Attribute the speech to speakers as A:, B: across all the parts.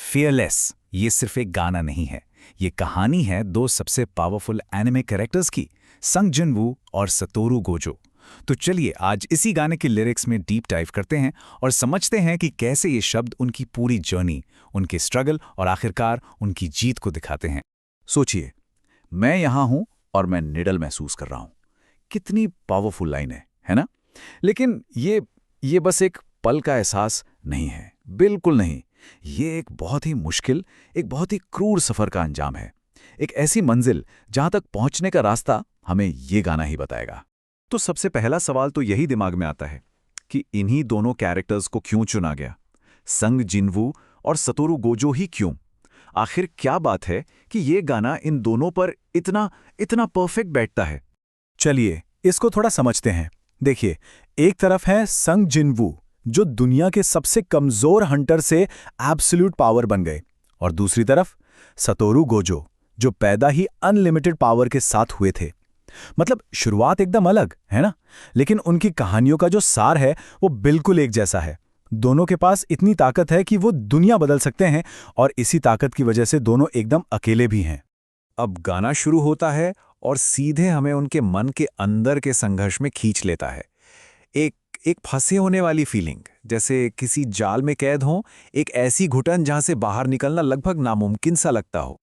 A: Fearless ये सिर्फ एक गाना नहीं है, ये कहानी है दो सबसे पावरफुल एनिमे कैरेक्टर्स की, संग जिनवू और सतोरू गोजो। तो चलिए आज इसी गाने के लिरिक्स में डीप डाइव करते हैं और समझते हैं कि कैसे ये शब्द उनकी पूरी जर्नी, उनके स्ट्रगल और आखिरकार उनकी जीत को दिखाते हैं।
B: सोचिए, मैं यहां हूं और मैं निडल महसूस कर रहा हूं। कितनी पावरफुल लाइन है ना? लेकिन ये बस एक पल का एहसास नहीं है, बिल्कुल नहीं। ये एक बहुत ही मुश्किल, एक बहुत ही क्रूर सफर का अंजाम है। एक ऐसी मंजिल जहां तक पहुंचने का रास्ता हमें ये गाना ही बताएगा। तो सबसे पहला सवाल तो यही दिमाग में आता है कि इन्हीं दोनों कैरेक्टर्स को क्यों चुना गया? संग जिनवू और सतोरू गोजो ही क्यों? आखिर क्या बात है कि ये गाना इन दोनों पर इतना इतना परफेक्ट बैठता है?
C: चलिए इसको थोड़ा समझते हैं। देखिए, एक तरफ है संग जिनवू, जो दुनिया के सबसे कमजोर हंटर से एब्सोल्यूट पावर बन गए, और दूसरी तरफ सतोरू गोजो, जो पैदा ही अनलिमिटेड पावर के साथ हुए थे। मतलब शुरुआत एकदम अलग है ना, लेकिन उनकी कहानियों का जो सार है वो बिल्कुल एक जैसा है। दोनों के पास इतनी ताकत है कि वो दुनिया बदल सकते हैं, और इसी ताकत की वजह से दोनों एकदम अकेले भी हैं।
B: अब गाना शुरू होता है और सीधे हमें उनके मन के अंदर के संघर्ष में खींच लेता है। एक फंसे होने वाली फीलिंग, जैसे किसी जाल में कैद हो, एक ऐसी घुटन जहां से बाहर निकलना लगभग नामुमकिन सा लगता हो।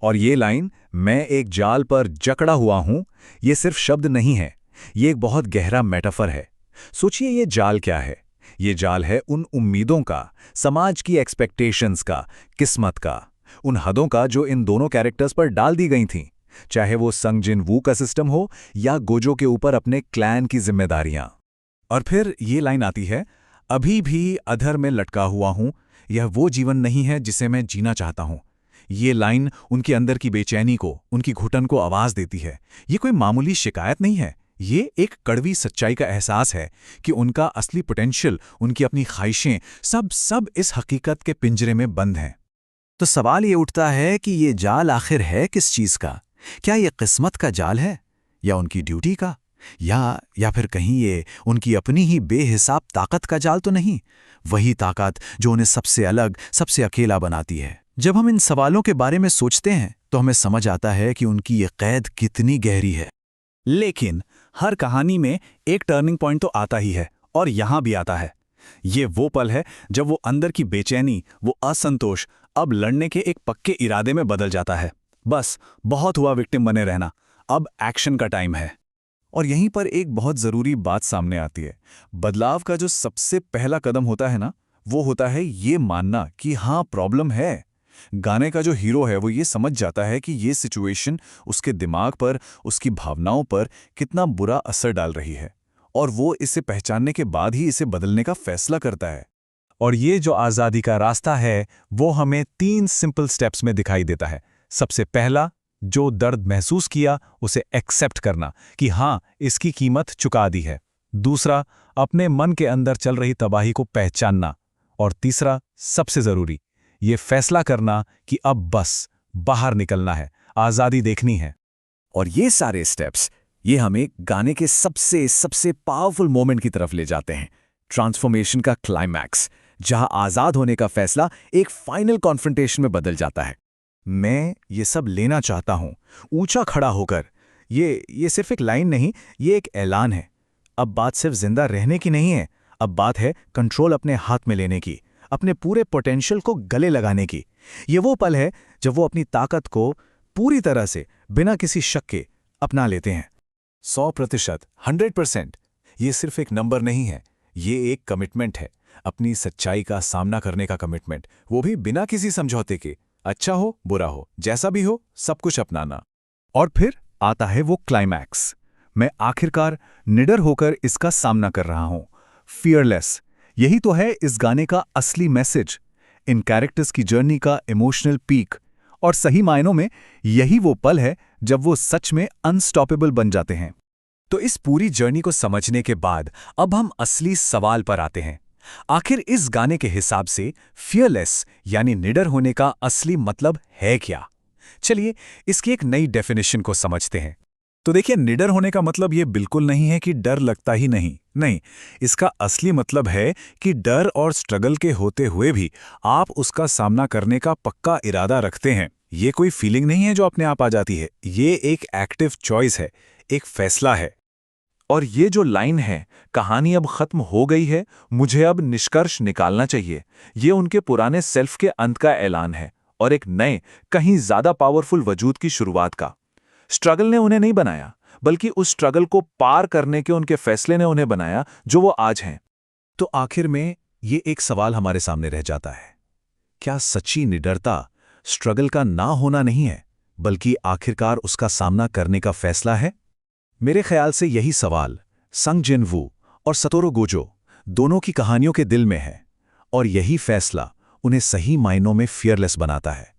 B: और ये लाइन, मैं एक जाल पर जकड़ा हुआ हूं, ये सिर्फ शब्द नहीं है, ये एक बहुत गहरा मेटाफर है। सोचिए, ये जाल क्या है? ये जाल है उन उम्मीदों का, समाज की एक्सपेक्टेशंस का, किस्मत का, उन हदों का जो इन दोनों कैरेक्टर्स पर डाल दी गई थीं। चाहे वो संग जिनवू का सिस्टम हो या गोजो के ऊपर अपने क्लैन की जिम्मेदारियां। और फिर ये लाइन आती है, अभी भी अधर में लटका हुआ हूं, यह वो जीवन नहीं है जिसे मैं जीना चाहता हूं। ये लाइन उनके अंदर की बेचैनी को, उनकी घुटन को आवाज देती है। ये कोई मामूली शिकायत नहीं है, ये एक कड़वी सच्चाई का एहसास है कि उनका असली पोटेंशियल, उनकी अपनी ख्वाहिशें सब इस हकीकत के पिंजरे में बंद हैं। तो सवाल ये उठता है कि ये जाल आखिर है किस चीज का? क्या ये किस्मत का जाल है, या उनकी ड्यूटी का, या फिर कहीं ये उनकी अपनी ही बेहिसाब ताकत का जाल तो नहीं? वही ताकत जो उन्हें सबसे अलग, सबसे अकेला बनाती है। जब हम इन सवालों के बारे में सोचते हैं तो हमें समझ आता है कि उनकी ये कैद कितनी गहरी है।
C: लेकिन हर कहानी में एक टर्निंग पॉइंट तो आता ही है, और यहां भी आता है। ये वो पल है जब वो अंदर की बेचैनी, वो असंतोष अब लड़ने के एक पक्के इरादे में बदल जाता है। बस बहुत हुआ विक्टिम बने रहना, अब एक्शन का टाइम है।
B: और यहीं पर एक बहुत जरूरी बात सामने आती है। बदलाव का जो सबसे पहला कदम होता है ना, वो होता है ये मानना कि हाँ, प्रॉब्लम है। गाने का जो हीरो है वो ये समझ जाता है कि ये सिचुएशन उसके दिमाग पर, उसकी भावनाओं पर कितना बुरा असर डाल रही है, और वो इसे पहचानने के बाद ही इसे बदलने का फैसला करता है।
C: और ये जो आज़ादी का रास्ता है वो हमें 3 सिंपल स्टेप्स में दिखाई देता है। सबसे पहला, जो दर्द महसूस किया उसे एक्सेप्ट करना कि हाँ, इसकी कीमत चुका दी है। दूसरा, अपने मन के अंदर चल रही तबाही को पहचानना। और तीसरा, सबसे ज़रूरी, ये फैसला करना कि अब बस बाहर निकलना है, आज़ादी देखनी है।
B: और ये सारे स्टेप्स ये हमें गाने के सबसे सबसे पावरफुल मोमेंट की तरफ ले जाते हैं, ट्रांसफॉर्मेशन का क्लाइमैक्स, जहां आज़ाद होने का फैसला एक फाइनल कॉन्फ्रंटेशन में बदल जाता है। मैं ये सब लेना चाहता हूं, ऊंचा खड़ा होकर। ये सिर्फ एक लाइन नहीं, ये एक ऐलान है। अब बात सिर्फ जिंदा रहने की नहीं है, अब बात है कंट्रोल अपने हाथ में लेने की, अपने पूरे पोटेंशियल को गले लगाने की। ये वो पल है जब वो अपनी ताकत को पूरी तरह से, बिना किसी शक के, अपना लेते हैं।
C: 100%, 100%।
B: ये सिर्फ एक नंबर नहीं है, ये एक कमिटमेंट है, अपनी सच्चाई का सामना करने का कमिटमेंट, वो भी बिना किसी समझौते के। अच्छा हो, बुरा हो, जैसा भी हो, सब कुछ अपनाना।
C: और फिर आता है वो क्लाइमैक्स। मैं आखिरकार निडर होकर इसका सामना कर रहा हूं, फियरलेस। यही तो है इस गाने का असली मैसेज, इन कैरेक्टर्स की जर्नी का इमोशनल पीक। और सही मायनों में यही वो पल है जब वो सच में अनस्टॉपेबल बन जाते हैं।
B: तो इस पूरी जर्नी को समझने के बाद अब हम असली सवाल पर आते हैं। आखिर इस गाने के हिसाब से फियरलेस यानी निडर होने का असली मतलब है क्या? चलिए इसकी एक नई डेफिनेशन को समझते हैं।
C: तो देखिए, निडर होने का मतलब ये बिल्कुल नहीं है कि डर लगता ही नहीं। नहीं, इसका असली मतलब है कि डर और स्ट्रगल के होते हुए भी आप उसका सामना करने का पक्का इरादा रखते हैं। ये कोई फीलिंग नहीं है जो अपने आप आ जाती है, ये एक एक्टिव चॉइस है, एक फैसला है।
B: और ये जो लाइन है, कहानी अब खत्म हो गई है, मुझे अब निष्कर्ष निकालना चाहिए, ये उनके पुराने सेल्फ के अंत का ऐलान है और एक नए, कहीं ज्यादा पावरफुल वजूद की शुरुआत का। स्ट्रगल ने उन्हें नहीं बनाया, बल्कि उस स्ट्रगल को पार करने के उनके फैसले ने उन्हें बनाया जो वो आज हैं।
C: तो आखिर में ये एक सवाल हमारे सामने रह जाता है, क्या सच्ची निडरता स्ट्रगल का ना होना नहीं है, बल्कि आखिरकार उसका सामना करने का फैसला है? मेरे ख्याल से यही सवाल संग जिनवू और सतोरू गोजो दोनों की कहानियों के दिल में है, और यही फैसला उन्हें सही मायनों में फियरलेस बनाता है।